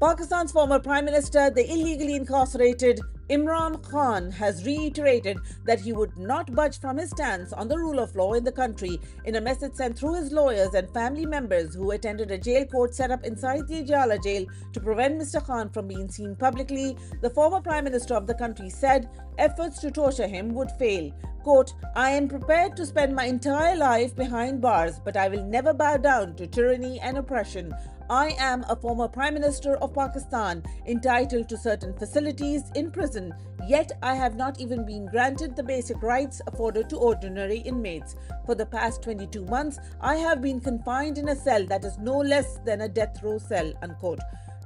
Pakistan's former Prime Minister, the illegally incarcerated Imran Khan, has reiterated that he would not budge from his stance on the rule of law in the country in a message sent through his lawyers and family members who attended a jail court set up inside the Ijala jail to prevent Mr. Khan from being seen publicly. The former Prime Minister of the country said efforts to torture him would fail. Quote, "I am prepared to spend my entire life behind bars, but I will never bow down to tyranny and oppression. I am a former Prime Minister of Pakistan, entitled to certain facilities in prison, yet I have not even been granted the basic rights afforded to ordinary inmates. For the past 22 months, I have been confined in a cell that is no less than a death row cell," unquote.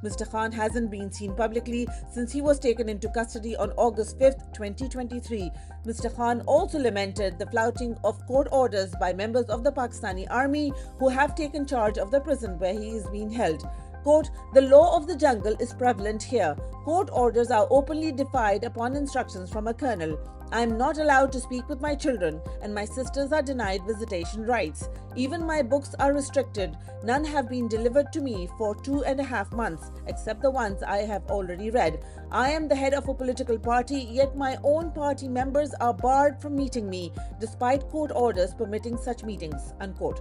Mr. Khan hasn't been seen publicly since he was taken into custody on August 5, 2023. Mr. Khan also lamented the flouting of court orders by members of the Pakistani army who have taken charge of the prison where he is being held. Quote, "The law of the jungle is prevalent here. Court orders are openly defied upon instructions from a colonel. I am not allowed to speak with my children, and my sisters are denied visitation rights. Even my books are restricted. None have been delivered to me for 2.5 months, except the ones I have already read. I am the head of a political party, yet my own party members are barred from meeting me, despite court orders permitting such meetings," unquote.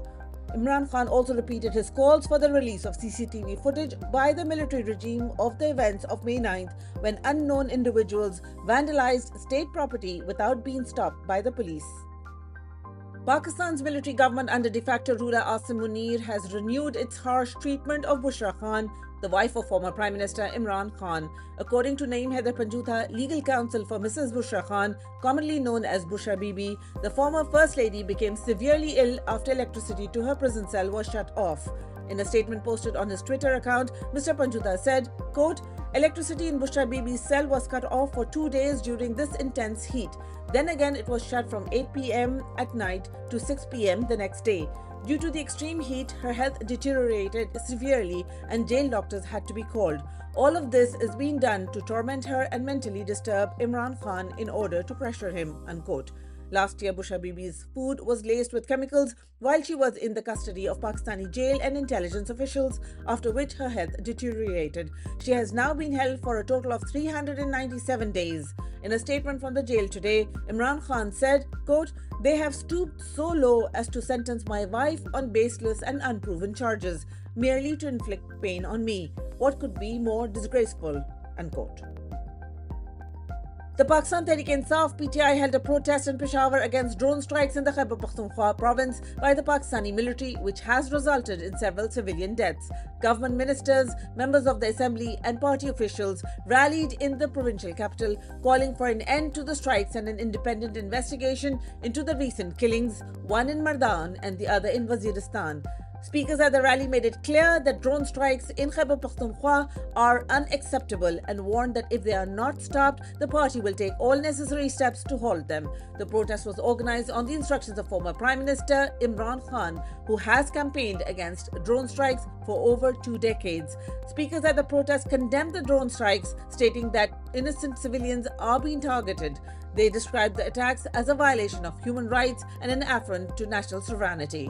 Imran Khan also repeated his calls for the release of CCTV footage by the military regime of the events of May 9th, when unknown individuals vandalized state property without being stopped by the police. Pakistan's military government under de facto ruler Asim Munir has renewed its harsh treatment of Bushra Khan, the wife of former Prime Minister Imran Khan. According to Naeem Haider Panjutha, legal counsel for Mrs. Bushra Khan, commonly known as Bushra Bibi, the former First Lady became severely ill after electricity to her prison cell was shut off. In a statement posted on his Twitter account, Mr. Panjutha said, quote, "Electricity in Bushra Bibi's cell was cut off for 2 days during this intense heat. Then again it was shut from 8 p.m. at night to 6 p.m. the next day. Due to the extreme heat, her health deteriorated severely and jail doctors had to be called. All of this is being done to torment her and mentally disturb Imran Khan in order to pressure him," unquote. Last year, Bushra Bibi's food was laced with chemicals while she was in the custody of Pakistani jail and intelligence officials, after which her health deteriorated. She has now been held for a total of 397 days. In a statement from the jail today, Imran Khan said, quote, "They have stooped so low as to sentence my wife on baseless and unproven charges, merely to inflict pain on me. What could be more disgraceful?" unquote. The Pakistan Tehreek-e-Insaf (PTI) held a protest in Peshawar against drone strikes in the Khyber Pakhtunkhwa province by the Pakistani military, which has resulted in several civilian deaths. Government ministers, members of the assembly and party officials rallied in the provincial capital, calling for an end to the strikes and an independent investigation into the recent killings, one in Mardan and the other in Waziristan. Speakers at the rally made it clear that drone strikes in Khyber Pakhtunkhwa are unacceptable and warned that if they are not stopped, the party will take all necessary steps to halt them. The protest was organized on the instructions of former Prime Minister Imran Khan, who has campaigned against drone strikes for over 2 decades. Speakers at the protest condemned the drone strikes, stating that innocent civilians are being targeted. They described the attacks as a violation of human rights and an affront to national sovereignty.